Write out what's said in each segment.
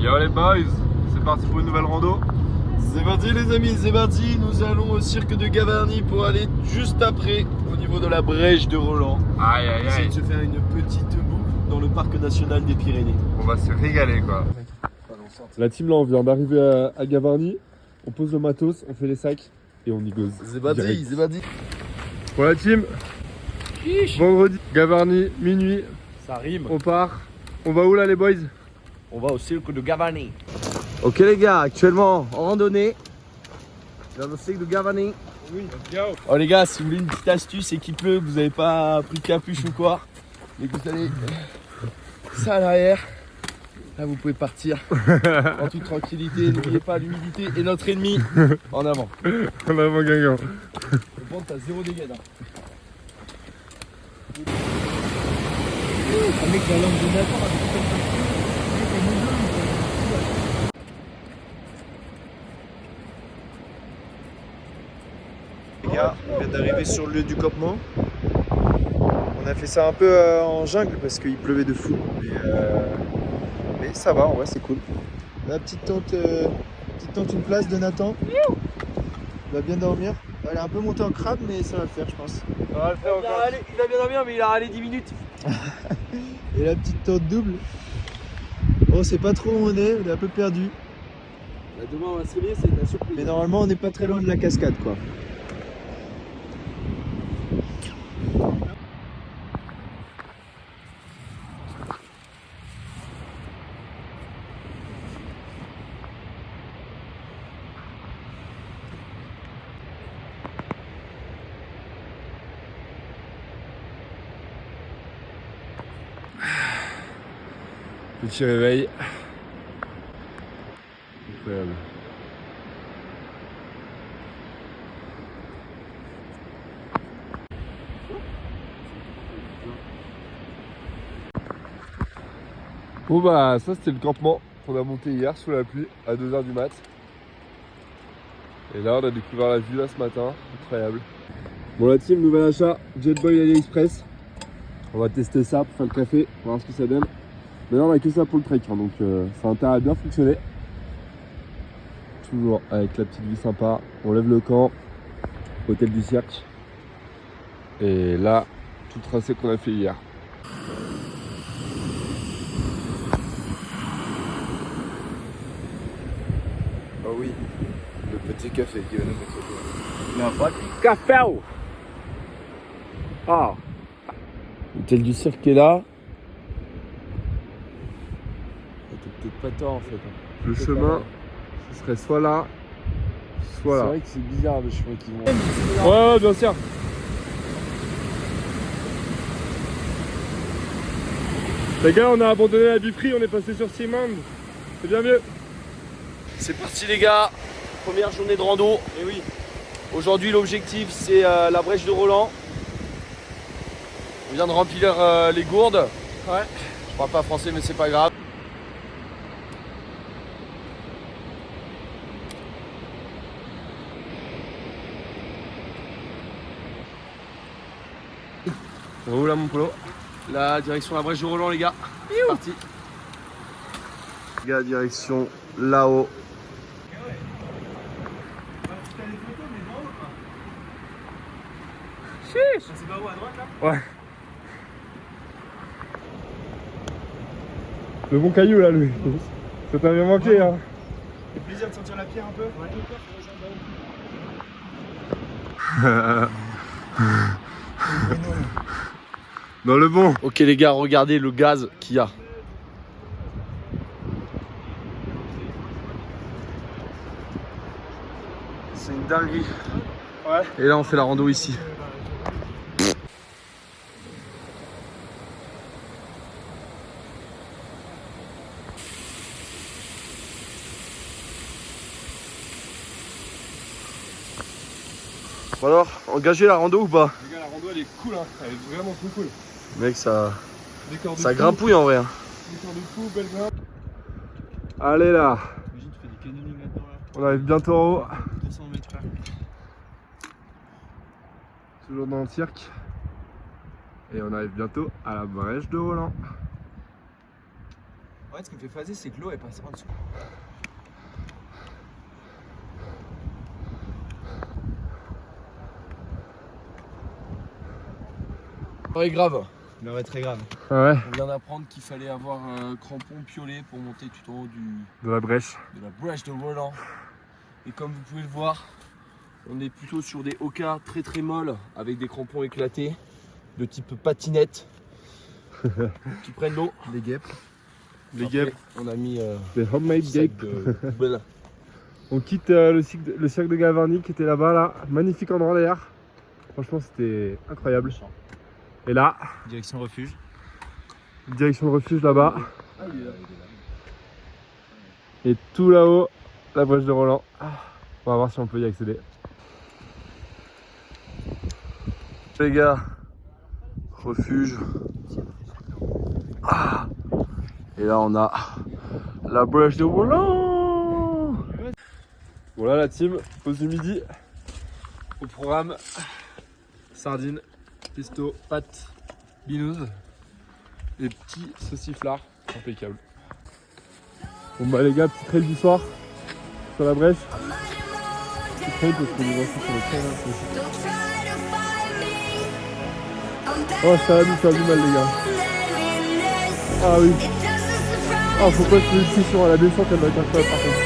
Yo les boys, c'est parti pour une nouvelle rando. C'est parti les amis, c'est parti. Nous allons au cirque de Gavarnie pour aller juste après au niveau de la brèche de Roland. Aïe aïe Essayer aïe. de se faire une petite boucle dans le parc national des Pyrénées. On va se régaler quoi. La team là on vient d'arriver à Gavarnie. On pose le matos, on fait les sacs et on y gosse. C'est parti, c'est parti. Pour la team, vendredi, Gavarnie, minuit, Ça rime. on part. On va où là les boys? On va au cirque de Gavarnie. Ok les gars, actuellement en randonnée dans le cirque de Gavarnie. Oui, let's go. Oh les gars, si vous voulez une petite astuce et qu'il pleut, que vous n'avez pas pris de capuche ou quoi, et que vous allez ça à l'arrière, là vous pouvez partir en toute tranquillité. N'oubliez pas, l'humidité est notre ennemi. En avant. En avant Guingamp. Le vent, t'as zéro dégâts là. Un mec qui a l'homme de Nathan. Les gars, on vient d'arriver sur le lieu du campement. On a fait ça un peu en jungle parce qu'il pleuvait de fou. Mais ça va, en vrai, c'est cool. La petite tente, une place de Nathan. Il va bien dormir. Elle est un peu montée en crabe, mais ça va le faire, je pense. Ça va le faire encore. Il va bien dormir, mais il a râlé 10 minutes. Et la petite tente double. Bon, c'est pas trop où on est un peu perdu. Demain, on va se réveiller, c'est la surprise. Mais normalement, on n'est pas très loin de la cascade, quoi. Petit réveil. Incroyable. Bon bah ça c'était le campement qu'on a monté hier sous la pluie à 2h du mat. Et là on a découvert la vue là ce matin, incroyable. Bon la team, nouvel achat, Jetboil AliExpress. On va tester ça pour faire le café, on va voir ce que ça donne. Mais là on a que ça pour le trek, hein, donc ça a intérêt à bien fonctionner. Toujours avec la petite vue sympa, on lève le camp, hôtel du cirque. Et là, tout le tracé qu'on a fait hier. Oh oui, le petit café qui va nous mettre au Il y a pas de café. Ah. L'hôtel du cirque est là. T'as peut-être pas tort en fait. Le chemin, ce serait soit là, soit C'est là. vrai que c'est bizarre le chemin qu'ils vont. Ouais, bien sûr. Les gars, on a abandonné la Bifree, on est passé sur Simon. C'est bien mieux. C'est parti les gars, première journée de rando. Et oui, aujourd'hui l'objectif c'est la brèche de Roland. On vient de remplir les gourdes. Ouais. Je parle pas français mais c'est pas grave. On va où là mon polo? La direction la brèche de Roland les gars. C'est parti. Les gars, direction là-haut. C'est pas où à droite là? Ouais. Le bon caillou là, lui. Ça t'a bien manqué, hein. C'est plaisir de sentir la pierre un peu. Dans le bon. Ok les gars, regardez le gaz qu'il y a. C'est une dinguerie. Et là on fait la rando ici. Bon alors, engagé la rando ou pas? Les gars, la rando elle est cool, hein. Elle est vraiment trop cool. Mec, ça Décor de fou, grimpouille en vrai. Hein. Décor de fou, belle grimpe. Allez là. Imagine tu fais du canyoning là-dedans là. On arrive bientôt en haut. 200 mètres là. Toujours dans le cirque. Et on arrive bientôt à la brèche de Roland. En fait, ce qui me fait phaser, c'est que l'eau est passée en dessous. Ouais, grave. Non, ouais, très grave. Ah ouais, On vient d'apprendre qu'il fallait avoir un crampon piolet pour monter tout en haut de la brèche. de la brèche de Roland. Et comme vous pouvez le voir, on est plutôt sur des Oka très très molles avec des crampons éclatés de type patinette qui prennent l'eau. Les guêpes. Les Après, guêpes, on a mis des homemade sac guêpes. de poubelle. On quitte le cirque de Gavarnie qui était là-bas, là. Magnifique endroit d'ailleurs. Franchement, c'était incroyable. Et là, Direction refuge. direction le refuge là-bas. Et tout là-haut, la brèche de Roland. On va voir si on peut y accéder. Les gars, refuge. Et là, on a la brèche de Roland. Voilà la team, pause du midi. Au programme, sardines, pesto, pâtes, binouze et petits sauciflards. Impeccable. Bon bah les gars, petit trail du soir sur la brèche. Petit trail parce qu'on est aussi sur le trail. Oh ça va nous faire du mal les gars. Ah oui. Ah faut pas se laisser sur la descente, elle va être incroyable par contre.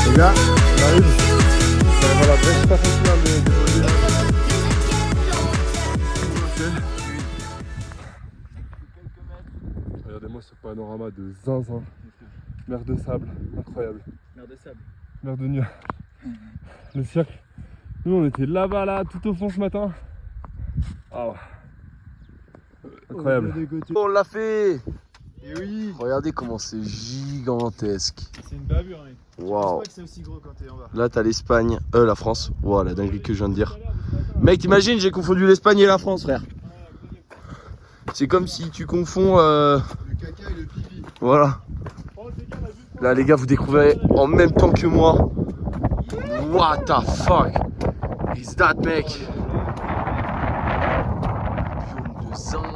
Les gars, on arrive. On va voir la brèche pas facile des produits. Regardez-moi ce panorama de zinzin. Mer de sable, incroyable. Mer de sable. Mer de nuages. Le cirque. Nous on était là-bas là, tout au fond ce matin. Ah ouais. Incroyable. On l'a fait. Et oui. Regardez comment c'est gigantesque. C'est une bavure, mec. Je pense Waouh. pas que c'est aussi gros quand t'es en bas. Là t'as l'Espagne, la France. Waouh, la dinguerie que je viens de dire. Mec, t'imagines, j'ai confondu l'Espagne et la France, frère. C'est comme si tu confonds. Le caca et le pipi. Voilà. Là, les gars, vous découvrez en même temps que moi. What the fuck is that, mec? Biome de zinzin.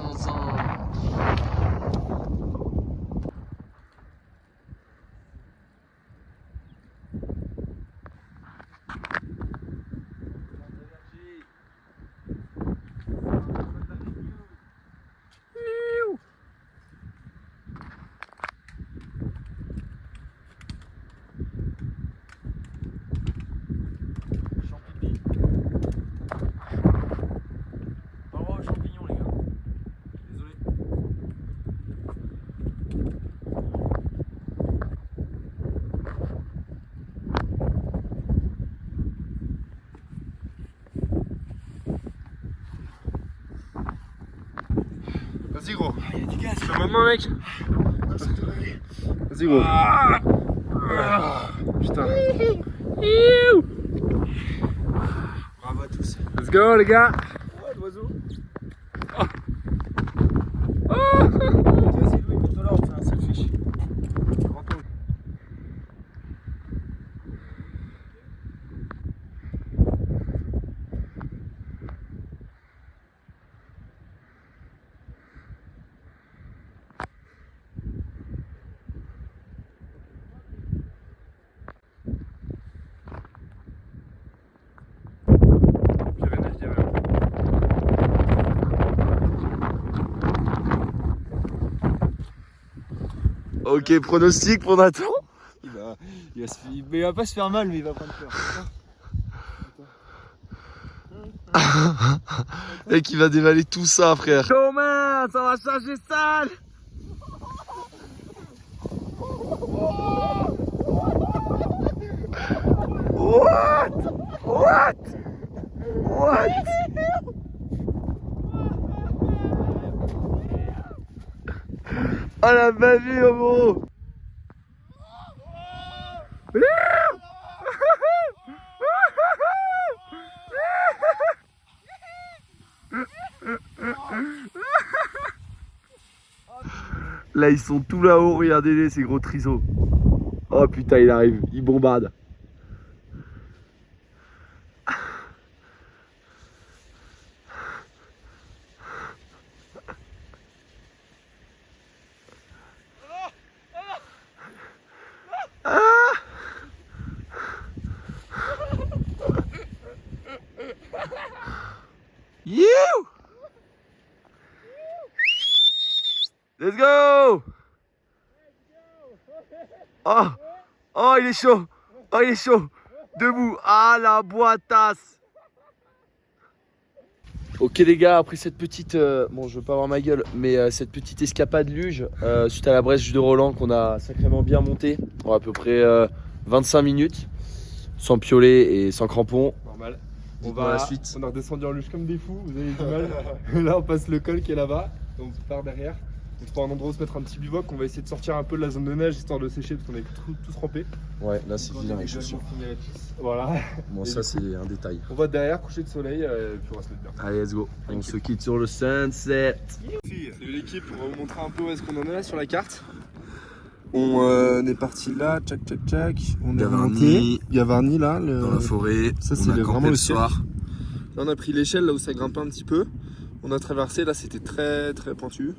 Vas-y gros. Il y a du gaz. C'est maintenant mec. Vas-y gros. Putain. Bravo à tous. Let's go les gars. Oh, l'oiseau. Vas-y, Louis, mets-toi là, on fait un selfie. Ok, pronostic pour Nathan. Il va pas se faire mal, mais il va prendre peur. Mec, il va dévaler tout ça, frère. Thomas, ça va changer sale. What? What? What? Oh la bavure, gros. Là, ils sont tout là-haut, regardez-les, ces gros trisos. Oh putain, il arrive, il bombarde. You! Let's go! Oh! Oh, il est chaud! Oh, il est chaud! Debout! Ah, la boîtasse! Ok les gars, après cette petite, bon je veux pas avoir ma gueule, mais cette petite escapade luge suite à la brèche de Roland qu'on a sacrément bien monté, en à peu près 25 minutes, sans piolet et sans crampons. Normal. Dites-moi la suite. On a redescendu en luge comme des fous, vous avez du mal. Et là on passe le col qui est là-bas, donc on part derrière. On se prend un endroit où se mettre un petit bivouac, on va essayer de sortir un peu de la zone de neige histoire de sécher parce qu'on est tous trempés. Ouais, là c'est vilain les chaussures. Voilà. Bon Et ça du c'est un détail. On va derrière, coucher de soleil, puis on va se mettre bien. Allez let's go, on se quitte sur le sunset. Salut l'équipe, on va vous montrer un peu où est-ce qu'on en est là sur la carte. On est parti là, tchac tchac tchac. On est Gavarnie. remonté. Gavarnie là. Dans la forêt, Ça, on c'est a campé vraiment le le soir. Là on a pris l'échelle là où ça grimpait un petit peu. On a traversé, là c'était très très pointu.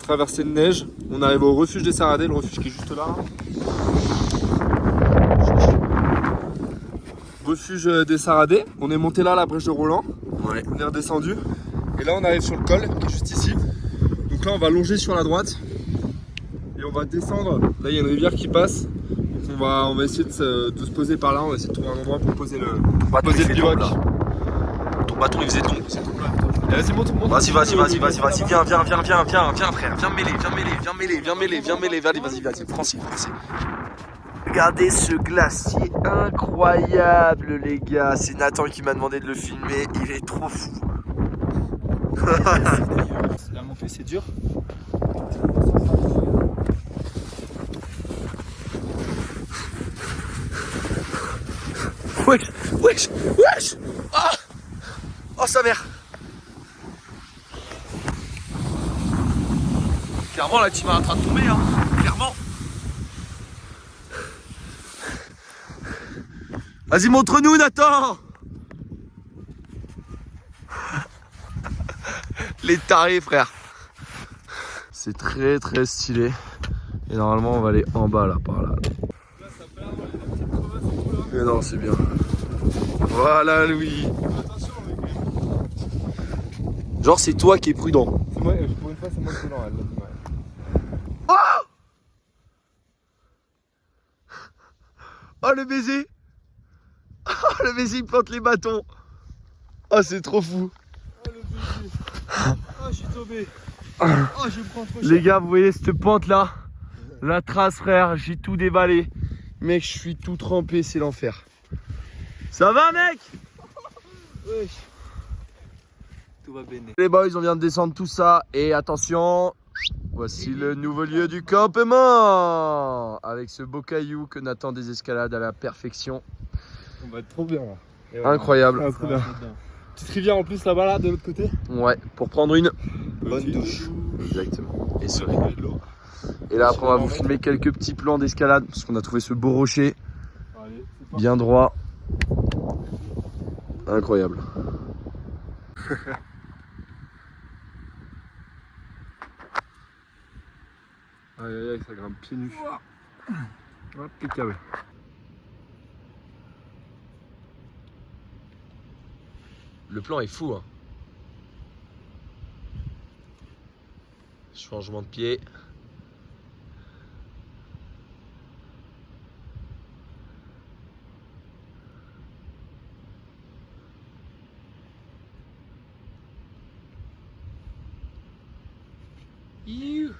Traversée de neige. On arrive au refuge des Saradets, le refuge qui est juste là. Refuge des Saradets. On est monté là à la brèche de Roland. Ouais. On est redescendu. Et là on arrive sur le col qui est juste ici. Donc là on va longer sur la droite. Et on va descendre. Là il y a une rivière qui passe. Donc on va essayer de se poser par là. On va essayer de trouver un endroit pour poser le bivouac. Ton bâton il faisait tombe. Vas-y, monte. Vas-y, viens frère, viens mêler, vas-y, Francis. Regardez ce glacier incroyable les gars, c'est Nathan qui m'a demandé de le filmer, il est trop fou. La montée c'est dur. Wesh Oh sa mère. Clairement la team est en train de tomber hein, clairement. Vas-y montre-nous Nathan. Les tarés frère. C'est très très stylé. Et normalement on va aller en bas là par là. Mais non c'est bien. Voilà Louis. Genre c'est toi qui es prudent. C'est moi, pour une fois c'est moi qui suis dans elle. Oh le baiser. Oh le baiser il plante les bâtons. Oh c'est trop fou. Oh le bébé. Oh je suis tombé. Oh je prends trop cher. Les gars vous voyez cette pente là. La trace frère, j'ai tout déballé. Mec je suis tout trempé, c'est l'enfer. Ça va mec? Wesh. Tout va bien. Les boys on vient de descendre tout ça. Et attention, voici le nouveau lieu du campement. Avec ce beau caillou que Nathan désescalade à la perfection. On va être trop bien là. Et Incroyable. Ah, trop bien. Petite rivière en plus là-bas là de l'autre côté. Ouais, pour prendre une Bonne douche. Exactement. Et se de l'eau. Et là après on va vous filmer quelques petits plans d'escalade parce qu'on a trouvé ce beau rocher Allez, c'est parti. bien droit. Incroyable. Aïe aïe aïe, ça grimpe pieds nus. Impeccable. Le plan est fou hein. Changement de pied. Youh.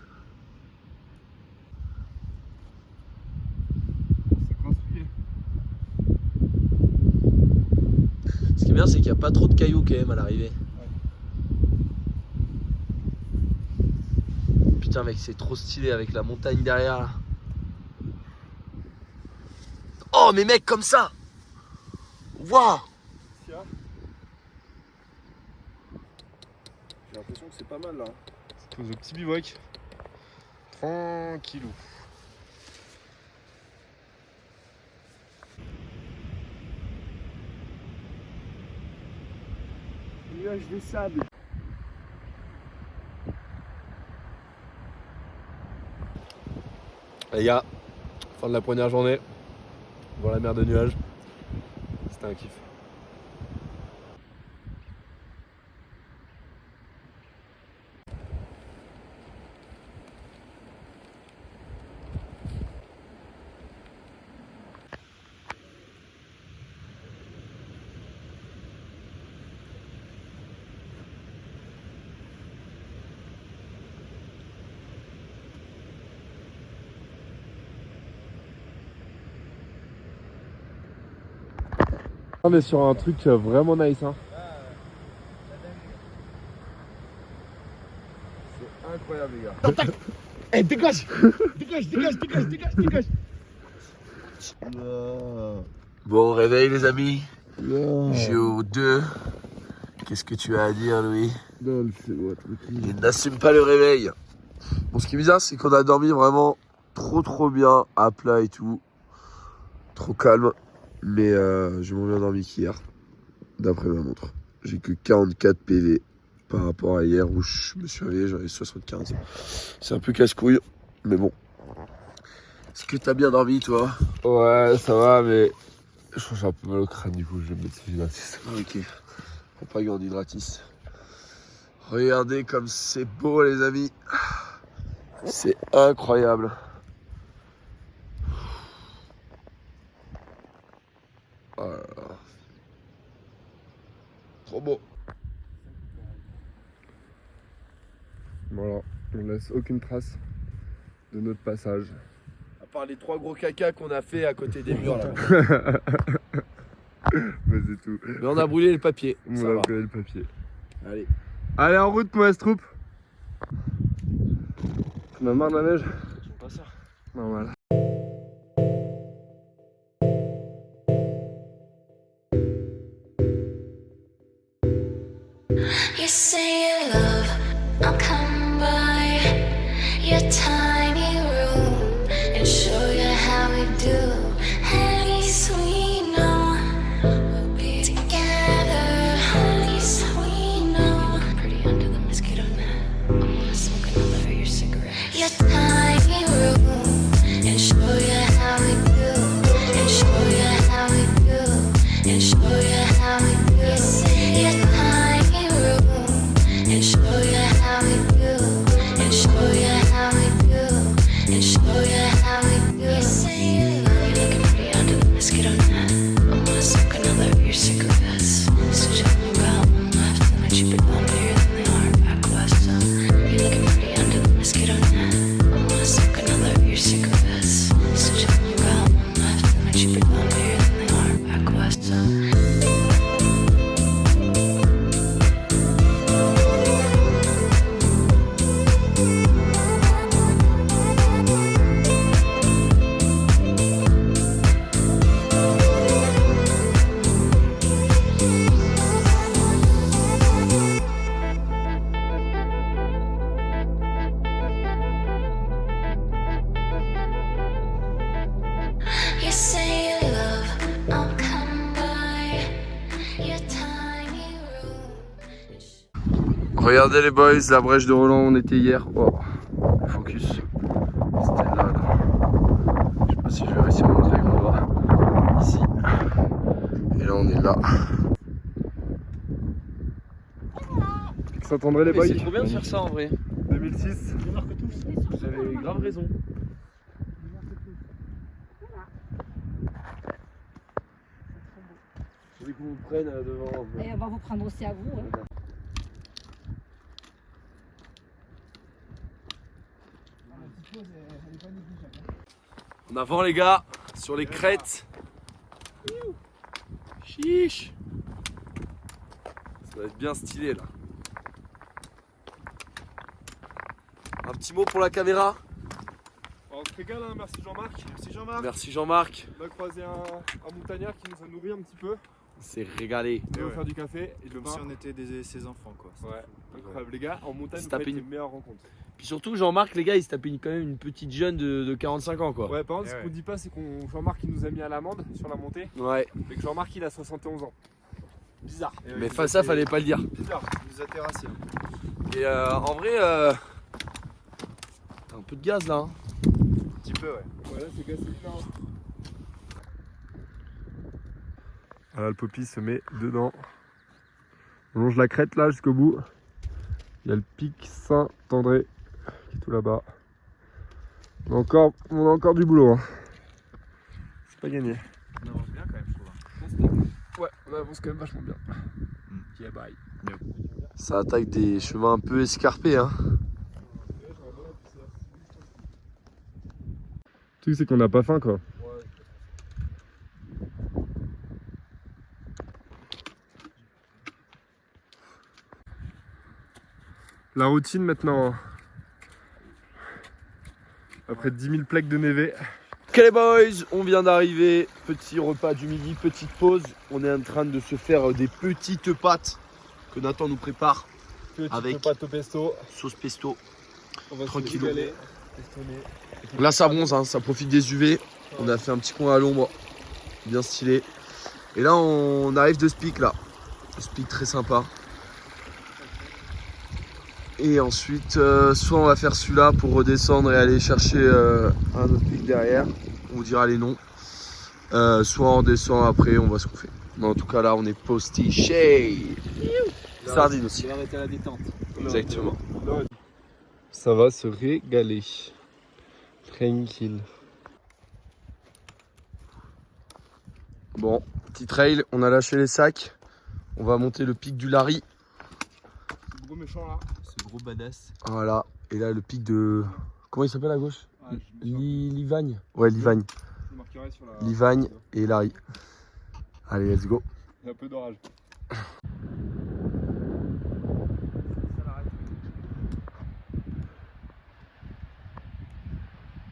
C'est construit. Ce qui est bien c'est qu'il n'y a pas trop de cailloux quand même à l'arrivée. Putain mec c'est trop stylé avec la montagne derrière là. Oh mais mec comme ça. Waouh. J'ai l'impression que c'est pas mal là. C'est un petit bivouac. tranquillou. Nuage de sable. Les gars, fin de la première journée, voir la mer de nuages, c'était un kiff. On est sur un truc vraiment nice, hein. C'est incroyable, les gars. Eh, dégage. Dégage. Bon réveil les amis. Jour 2. Qu'est-ce que tu as à dire Louis? Non, c'est moi, tranquille. Il n'assume pas le réveil. Bon, ce qui est bizarre, c'est qu'on a dormi vraiment trop bien, à plat et tout. Trop calme. Mais j'ai moins bien dormi qu'hier, d'après ma montre. J'ai que 44 PV par rapport à hier où je me suis réveillé, j'avais 75. C'est un peu casse-couille, mais bon. Est-ce que t'as bien dormi, toi? Ouais, ça va, mais je crois que j'ai un peu mal au crâne, du coup, je vais me mettre Hydratis. Ok. Faut pas garder Hydratis. Regardez comme c'est beau, les amis. C'est incroyable. Oh là là. Trop beau. Voilà, on laisse aucune trace de notre passage. À part les 3 gros caca qu'on a fait à côté des murs là. Mais c'est tout. Mais on a brûlé le papier. On Ça va va. appeler le papier. Allez. Allez, en route, moi, troupe. On a marre de la neige? Pas ça. Normal. You say you love, I'll come by your tiny room and show you how we do. At least we know we'll be together. At least we know. You look pretty under the mosquito net. I wanna smoke another of your cigarettes. Your tiny room and show you how we do. And show you how we do. And show you how we do. You say your tiny room and show you how we do, and show you how we do, and show you how we do. You say you love, you're looking pretty under the mosquito net. I wanna smoke another of your cigarettes. Since you only got one left, and that you been down here than they are back west. So you're looking pretty under the mosquito net. I wanna smoke another of your cigarettes. Since you only got one left, and that you been down here than they are back west. So you say you love, I'll come by your tiny room. Regardez les boys, la brèche de Roland où on était hier. Oh, focus. C'était là. Je sais pas si je vais réussir à montrer avec mon doigt. Ici. Et là on est là. Saint-André, les boys. C'est trop bien de faire ça en vrai. 2006. Vous avez grave raison. Je voulais qu'on vous prenne devant. Et on va vous prendre aussi à vous. Hein. En avant les gars, sur les crêtes. Chiche. Ça va être bien stylé là. Un petit mot pour la caméra. On se régale, hein. Merci Jean-Marc. Merci Jean-Marc. Merci Jean-Marc. On a croisé un montagnard qui nous a nourris un petit peu. s'est régalé. On va faire du café et Comme demain. si on était ses enfants quoi. Ouais, incroyable. Les gars, en montagne, Se vous taper faites une- les meilleures rencontres. Puis surtout, Jean-Marc, les gars, il se tapait quand même une petite jeune de 45 ans, quoi. Ouais, par contre, Eh ce ouais. qu'on dit pas, c'est qu'on Jean-Marc il nous a mis à l'amende sur la montée, Ouais. mais que Jean-Marc il a 71 ans. Bizarre. Mais ça, fallait pas le dire. Bizarre. Il nous a terrassés. Et en vrai, t'as un peu de gaz là. Hein. Un petit peu, ouais. Voilà, c'est cassé là. Voilà, le Poppy se met dedans. On longe la crête là jusqu'au bout. Il y a le pic Saint-André qui est tout là-bas. On a encore du boulot. Hein. C'est pas gagné. On avance bien quand même, je trouve. Ouais, on avance quand même vachement bien. Yeah, bye. Ça attaque des chemins un peu escarpés. Hein. Le truc c'est qu'on n'a pas faim quoi. La routine maintenant. Après 10 000 plaques de névé. Ok les boys, on vient d'arriver. Petit repas du midi, petite pause. On est en train de se faire des petites pâtes que Nathan nous prépare. Avec- pâte au pesto. Sauce pesto. On va Tranquillou. se régaler, festonner. Là ça bronze, hein, ça profite des UV. On a fait un petit coin à l'ombre. Bien stylé. Et là on arrive de Spic là. Spic très sympa. Et ensuite, soit on va faire celui-là pour redescendre et aller chercher un autre pic derrière. On vous dira les noms. Soit on descend après, on voit ce qu'on fait. Mais en tout cas là on est postiché. Sardine aussi. arrêter la détente. Exactement. Ça va se régaler. Tranquille. Bon, petit trail, on a lâché les sacs. On va monter le pic du Larry. Le gros méchant là. Ce gros badass. Voilà. Et là le pic de... Comment il s'appelle à gauche? Ah, Livagne. Ouais, Livagne. je marquerai sur la... Livagne et Larry. Allez, let's go. Il y a un peu d'orage.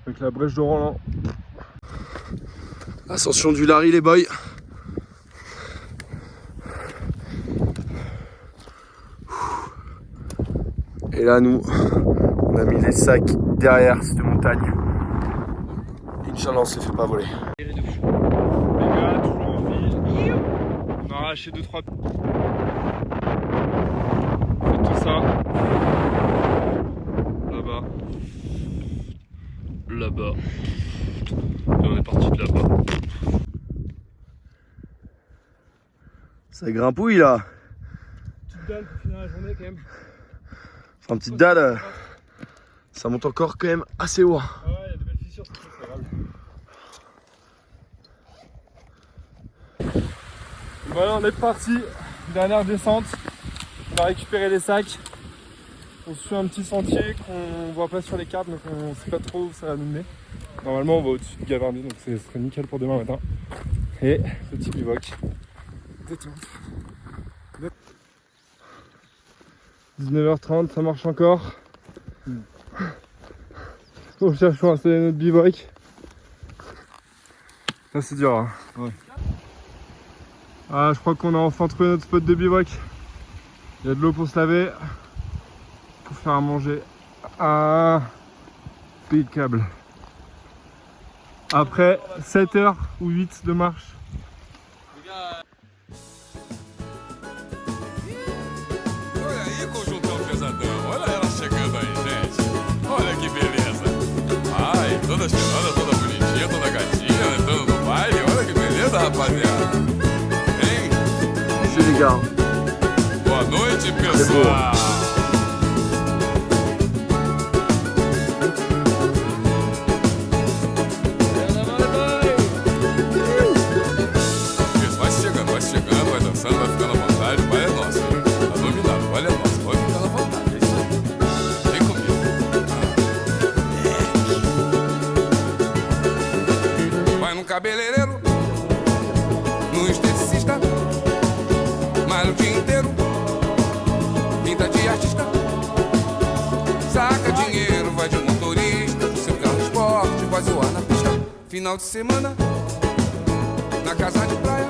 Avec la brèche de Roland. Ascension du Larry les boys. Et là nous, on a mis les sacs derrière cette montagne. Inch'Allah on se fait pas voler. Les gars, toujours en file. On a arraché 2-3. Faites tout ça. Là-bas. Là-bas. Et on est parti de là-bas. Ça grimpouille là. Petite dalle pour finir la journée quand même. Enfin petite dalle. Ça monte encore quand même assez haut. Ah ouais, il y a de belles fissures, c'est très grave. Voilà, on est parti. Dernière descente. On a récupéré les sacs. On suit un petit sentier qu'on voit pas sur les cartes, donc on sait pas trop où ça va nous mener. Normalement, on va au-dessus de Gavarnie, donc ce serait nickel pour demain matin. Et petit bivouac. Détente. 19h30, ça marche encore. On cherche à installer notre bivouac. Ça c'est dur. Hein. Ouais. Ah, je crois qu'on a enfin trouvé notre spot de bivouac. Il y a de l'eau pour se laver. Pour faire à manger. Impeccable. Après 7 heures ou 8 de marche. Olha aí, conjuntão pesadão. Olha ela chegando aí, gente. Olha que beleza. Ai, toda cheinona, toda bonitinha, toda gatinha, entrando no baile. Olha que beleza, rapaziada. Hein? C'est les gars. Boa noite, pessoal. Isso, vai chegando, vai dançando, vai ficando à vontade. O baile é nosso. Tá dominado, o baile é nosso. Pode ficar à vontade. É isso aí. Vem comigo. Vai no cabeleireiro, no esteticista, malha o dia inteiro, pinta de artista, saca dinheiro, vai de motorista, seu carro esporte, vai zoar na pista. Final de semana, na casa de praia,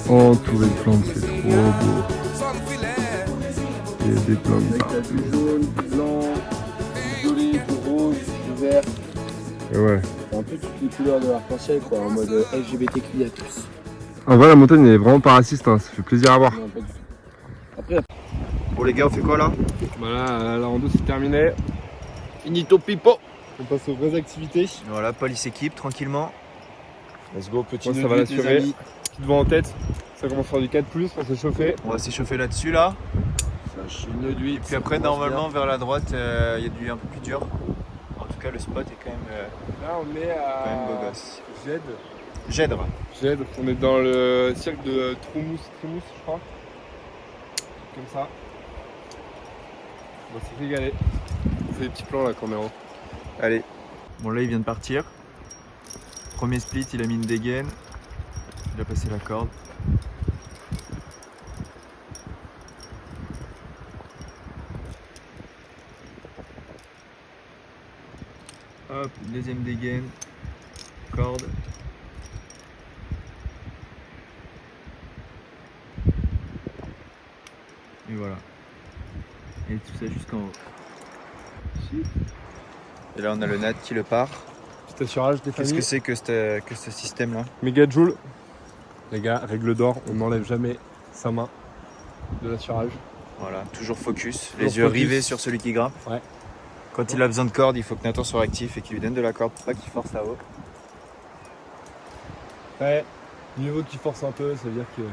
Entouré de plantes, c'est trop beau. Só no filé. Il y a des plantes Avec partout. la du jaune, du blanc, du violet, du rose, du vert. Et ouais. Un peu toutes les couleurs de l'arc-en-ciel quoi, en mode LGBTQI à tous. En vrai, la montagne elle est vraiment pas raciste, hein. Ça fait plaisir à voir. Non, pas du tout. Après, Bon les gars, on fait quoi là? Voilà, la rando c'est terminé. finito pipo. On passe aux vraies activités. Voilà, Paul il s'équipe tranquillement. Let's go, petit Moi, ça nœud va vite, les l'assurer. amis. Petit devant en tête. Ça commence par du 4+, pour s'échauffer. On va s'échauffer là-dessus là. Sachez nœud d'huile. Puis après normalement vers la droite il y a du un peu plus dur. En tout cas le spot est quand même, Là, on est quand même beau à gosse. Gèdre. Gèdre. On est dans le cirque de Trimousse, je crois. Comme ça. On va se régaler. C'est des petits plans là qu'on est en. Allez. Bon là il vient de partir. Premier split, il a mis une dégaine. Il a passé la corde. Hop, deuxième dégaine. Corde. Et voilà. Et tout ça jusqu'en haut. Et là on a le NAT qui le part. Petit assurage des Qu'est-ce familles. que c'est que ce système là? Mégajoule. Les gars, règle d'or, on n'enlève jamais sa main de l'assurage. Voilà, toujours focus, Toujours les yeux focus. rivés sur celui qui grimpe. Ouais. Quand il a besoin de corde, il faut que Nathan soit actif et qu'il lui donne de la corde pour pas qu'il force là-haut. Ouais, mieux vaut qu'il force un peu, ça veut dire que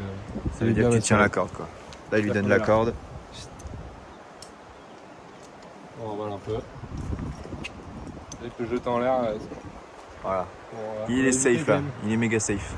Ça veut dire que tu tiens la corde quoi. Là il lui La donne la première. corde. On remballe un peu. Dès que le jeter en l'air, Voilà. on va Il est éviter safe quand là, même. il est méga safe.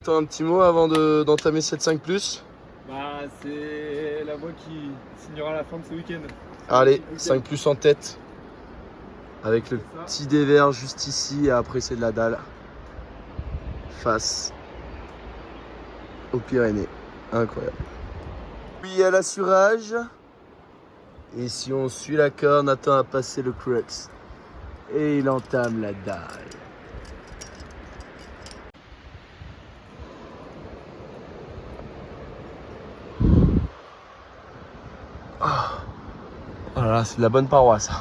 T'as un petit mot avant d'entamer cette 5+. Bah, c'est la voie qui signera la fin de ce week-end. Allez, 5+ en tête. Avec le petit dévers juste ici et après c'est de la dalle. Face aux Pyrénées. Incroyable. Puis à l'assurage. Et si on suit la corde, Nathan a passé le crux. Et il entame la dalle. Oh là là, c'est de la bonne paroi ça.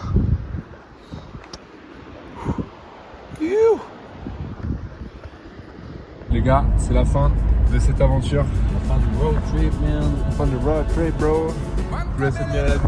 Les gars, c'est la fin de cette aventure. Fin du road trip, man. Fin du road trip, bro. Je vous laisse admirer la vue.